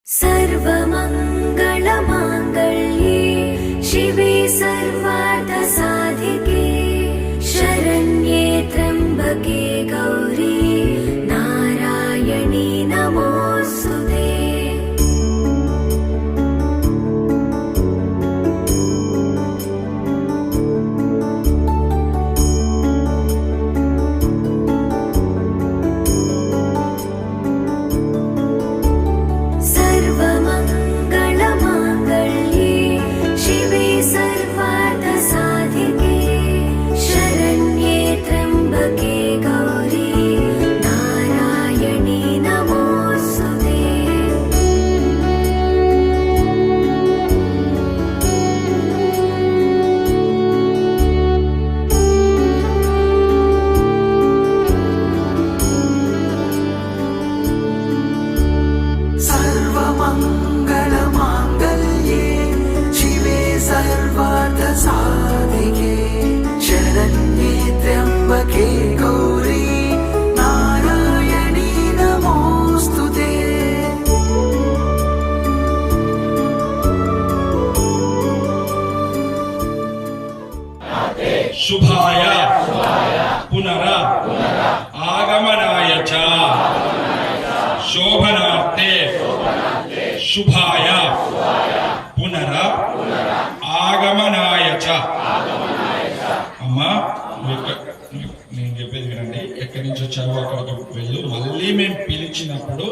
सर्वमङ्गलमाङ्गल्ये शिवे सर्वार्थसाधिके शरण्ये त्र्यम्बके गौरी नारायणी नमोऽस्तुते। शुभाय पुनर आगमनाय च शोभनार्थे शुभाय पुनर आगमनाय च। అమ్మా నేను చెప్పేది వినండి, ఎక్కడి నుంచి వచ్చారో అక్కడికి వెళ్ళు, మళ్ళీ మేము పిలిచినప్పుడు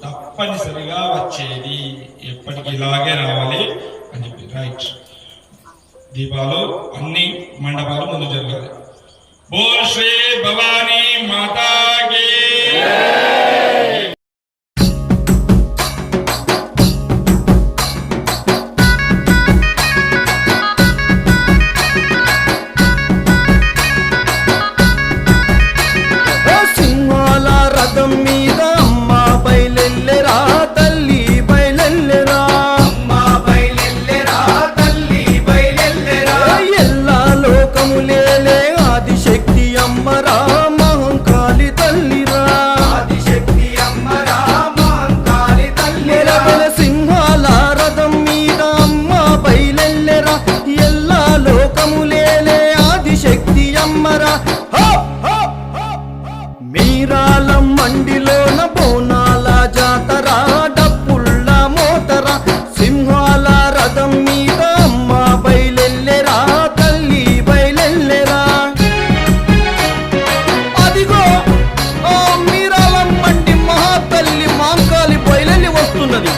తప్పనిసరిగా వచ్చేది, ఎప్పటికి ఇలాగే రావాలి అని చెప్పి. రైట్, దీపాలు అన్ని మండపాలు ముందు జరగాలి. బోల్ శ్రీ భవానీ మాతాకి. సింహాల రథం మీద అమ్మ బయలెల్లెరా తల్లి బయలెల్లెరా, అమ్మ బయలెల్లెరా తల్లి బయలెల్లెరా. ఎల్లా లోకములేలే ఆదిశక్తి అమ్మరా మహంకాళి తల్లిరా, ఆదిశక్తి అమ్మరా మహంకాళి తల్లిరా. సింహాల రథం మీద అమ్మ బయలెల్లెరా, ఎల్లా లోకములేలే ఆదిశక్తి అమ్మరా. మీరాల మండిలోన బోనాల జాతర, డప్పుళ్ళ మోతర, సింహాల రథం మీద అమ్మ బయలెల్లెరా తల్లి బయలెల్లెరా. అదిగో ఆ మీరాల మండి మహాతల్లి మాంకాళి బయలెల్లి వస్తున్నది.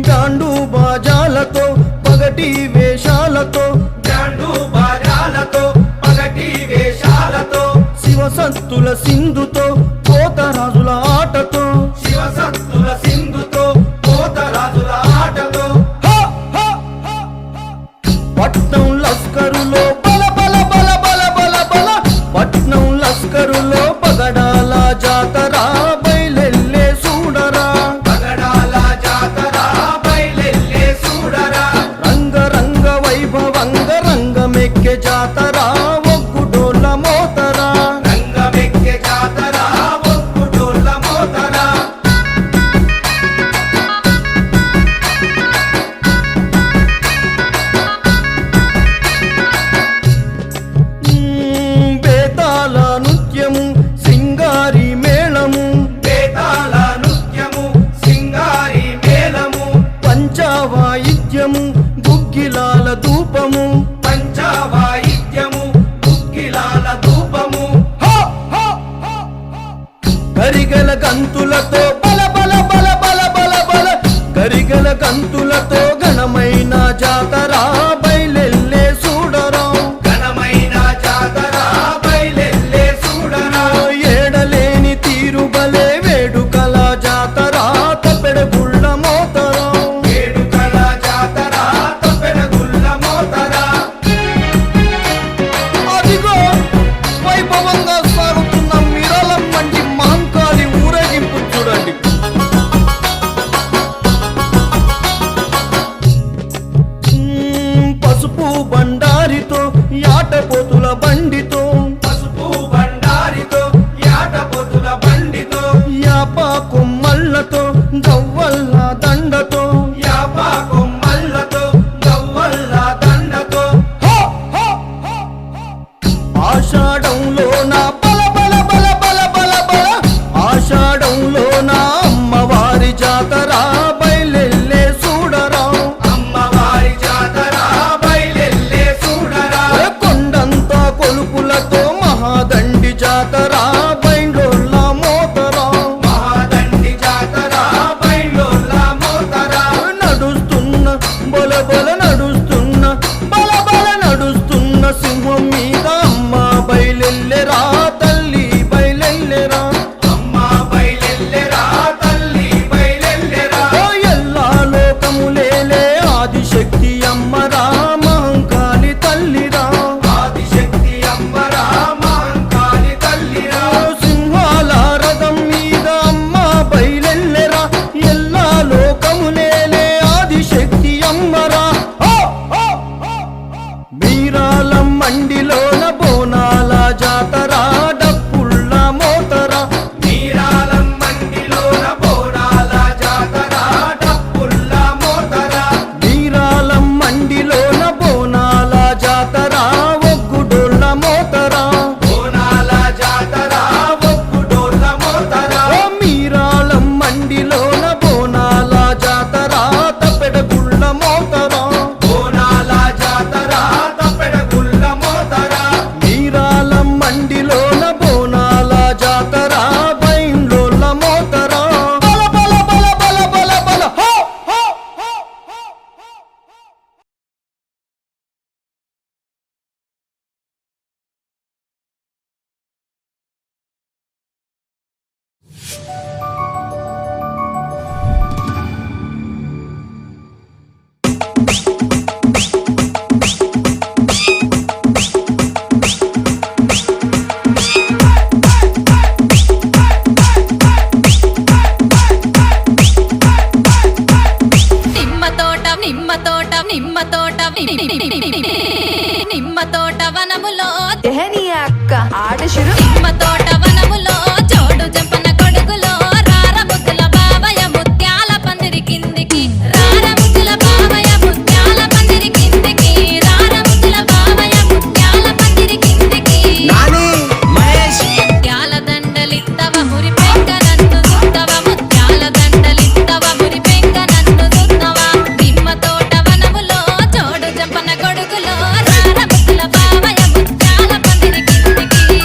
గాండు బాజాలతో పగటి వేషాలతో, శివసత్తుల సింధుతో కోతరాజుల ఆటతో, శివసత్తుల సింధుతో కోతరాజుల ఆటతో. పట్నం లస్కరులో బల బల బల బల బల బల, పట్నం లస్కరులో పగడాల జాతర బయలెల్లే చూడరా, పగడాల జాతర బయలెల్లే చూడరా. రంగ రంగ వైభవంగ రంగమెక్కే జాతర ఒగ్గుడోళ్ళ మోతరా, రంగమెక్కే జాతర ఒగ్గుడోళ్ళ మోతరా. బేతాళ నృత్యము సింగారి మేళము, బేతాళ నృత్యము సింగారి మేళము. పంచవాయిద్యము గుగ్గిలాల ధూపము, పంచవాయిద్యము గుగ్గిలాల ధూపము. కరిగల గంతులతో బల బల బల బల బల బల, కరిగల గంతులతో ఘనమైన జాతర బయలెల్లే చూడరా, ఘనమైన జాతర బయలెల్లే చూడరా. ఏడలేని తీరుబలే వేడుకల జాతర తప్పెడ గుళ్ళ మోతరా, వేడుకల జాతర తప్పెడ గుళ్ళ మోతరా. అదిగో వైభవంగా సాగుతున్న మీరాలం వంటి మహంకాళి ఊరేగింపు చూడండి. పసుపు బండారితో యాటపోతుల బండితో, పసుపు బండారితో జాతర బైండ్లోళ్ళ మోతరా మహాదండి జాతర బైండ్లోళ్ళ మోతరా నడుస్తున్న బల బల నడుస్తున్న బల బల నడుస్తున్న సింహం మీద అమ్మ బయలెల్లెరా తల్లి బయలెల్లెరా అమ్మ బయలెల్లెరా తల్లి బయలెల్లెరా ఓ ఎల్లా లోకములేలే ఆదిశక్తి అమ్మరా మహంకాళి తల్లిరా ఆదిశక్తి అమ్మరా మహంకాళి తల్లిరా సింహాల రథం మీద అమ్మ బయలెల్లెరా ఎల్లా లోకములేలే ఆదిశక్తి అమ్మరా హో, హో, హో, హో. మీరాలం మండిలోన బోనాల జాతర డప్పుళ్ళ మోతరా మీరాలం మండిలోన బోనాల జాతర డప్పుల్ల మోతరా మీరాలం మండిలోన బోనాల జాతర ఒగ్గుడోళ్ళ మోతరా బోనాల జాతర ఒప్పుడోళ్ళ మోతరా ఓ మీరాలం మండిలోన బోనాల జాతర తప్పెడగుళ్ళ మోతరా బోనాల జాతర తప్పెడగుళ్ళ మోతరా మీరాలం మండిలోన బోనాల జాతర బైండ్లోళ్ళ మోతరా బల బల బల బల బల బల హో హో హో హో. నిమ్మ తోట వనములో ఎహని అక్క ఆట శురు నిమ్మ తోట వనములో జోడు జంపన కొడుకులో రారముద్దుల బావయ ముత్యాల పందిరి కిందికి రారముద్దుల బావయ ముత్యాల పందిరి కిందికి రారముద్దుల బావయ ముత్యాల పందిరి కిందికి ముత్యాల దండలిత్తవ మురి పెంక నన్ను దుత్తవ ముత్యాల దండలిత్తవ మురి పెంక నన్ను దుత్తవ నిమ్మ తోట వనములో జోడు జంపన కొడుకులో రారముద్దుల బావయ ముత్యాల పందిరి కిందికి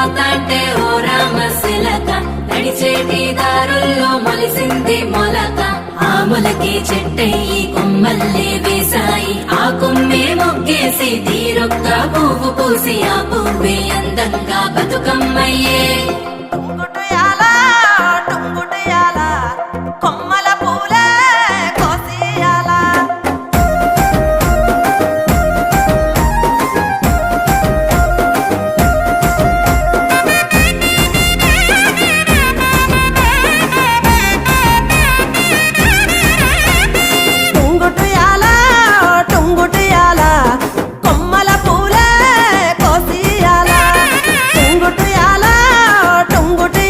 పోతాంటే ఓ రామశిలక నడిచేటి దారుల్లో మొలిసింది మొలక ఆ మొలకే చెట్టయి కొమ్మల్లే వేసాయి ఆ కొమ్మే మొగ్గేసి తీరొక్క పువ్వు పూసి ఆ పువ్వే అందంగా బతుకమ్మయ్యే టుంగుటయాల టుంగుటయాల కొమ్మల పూలే కోసియాల టుంగుటయాల టుంగుటయాల కొమ్మల పూలే కోసియాల టుంగుటయాల టుంగుటయాల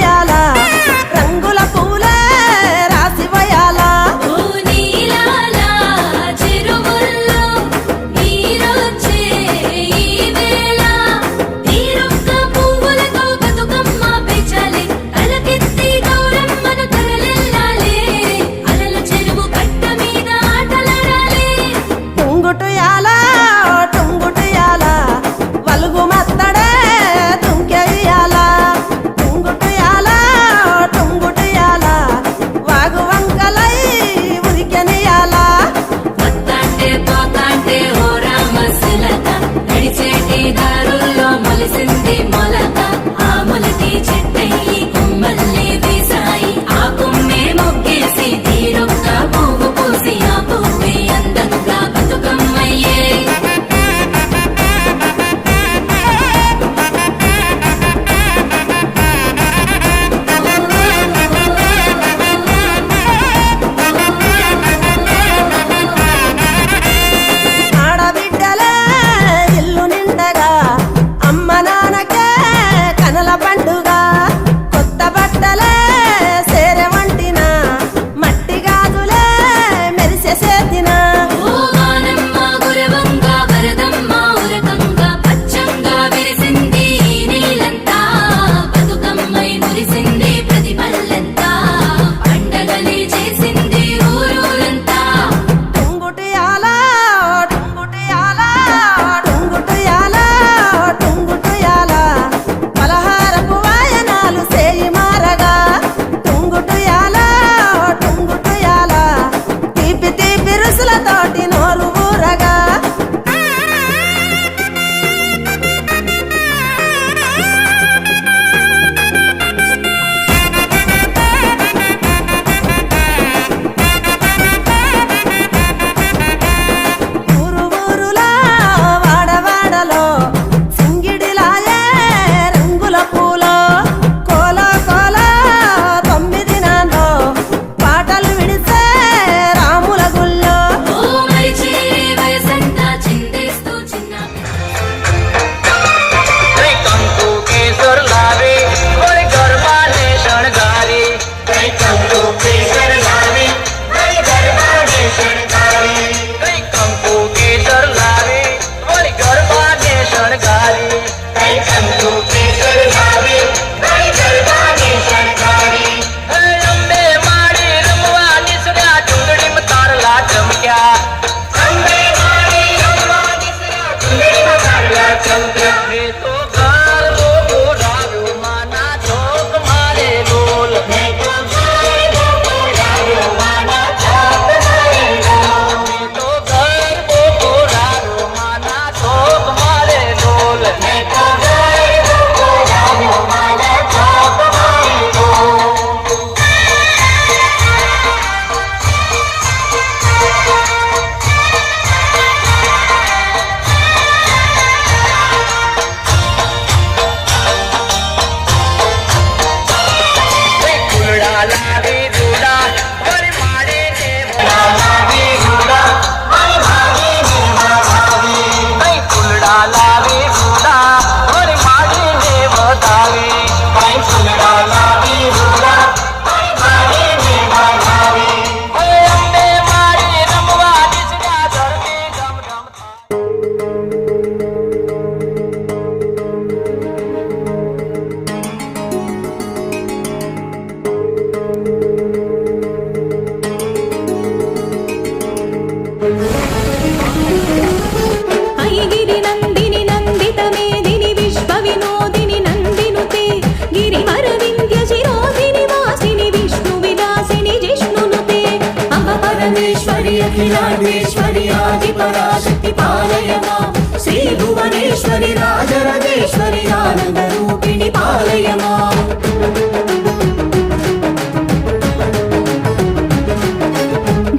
అఖిలాండేశ్వరి ఆది పరాశక్తి పాలయ మాం శ్రీ భువనేశ్వరి రాజరాజేశ్వరి ఆనంద రూపిణి పాలయ మాం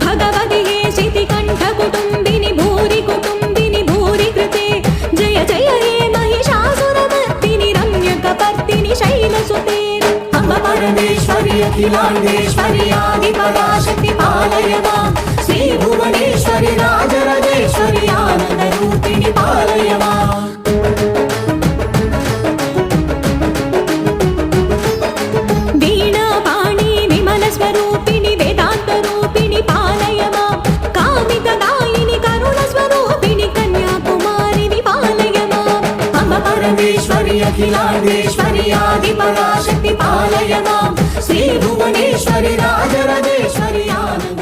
భగవతి శితి కంఠ కుటుంబిని భూరి కుటుంబిని భూరి కృతే జయ జయ హే మహిషాసురమర్దిని రమ్య కపర్దిని శైలసుతే అమ్మ పరమేశ్వరి అఖిలాండేశ్వరి ఆది పరాశక్తి పాలయ మాం శ్రీ భువనేశ్వరి రాజరాజేశ్వరి ఆనంద రూపిణి పాలయ మాం వీణా పాణి విమల స్వరూపిణి వేదాంత రూపిణి పాలయ మాం కామిత దాయిని కరుణ స్వరూపిణి కన్యాకుమారి పాలయ మాం అమ్మ పరమేశ్వరి అఖిలాండేశ్వరి ఆది పరాశక్తి పాలయ మాం శ్రీ భువనేశ్వరి రాజరాజేశ్వరి ఆనంద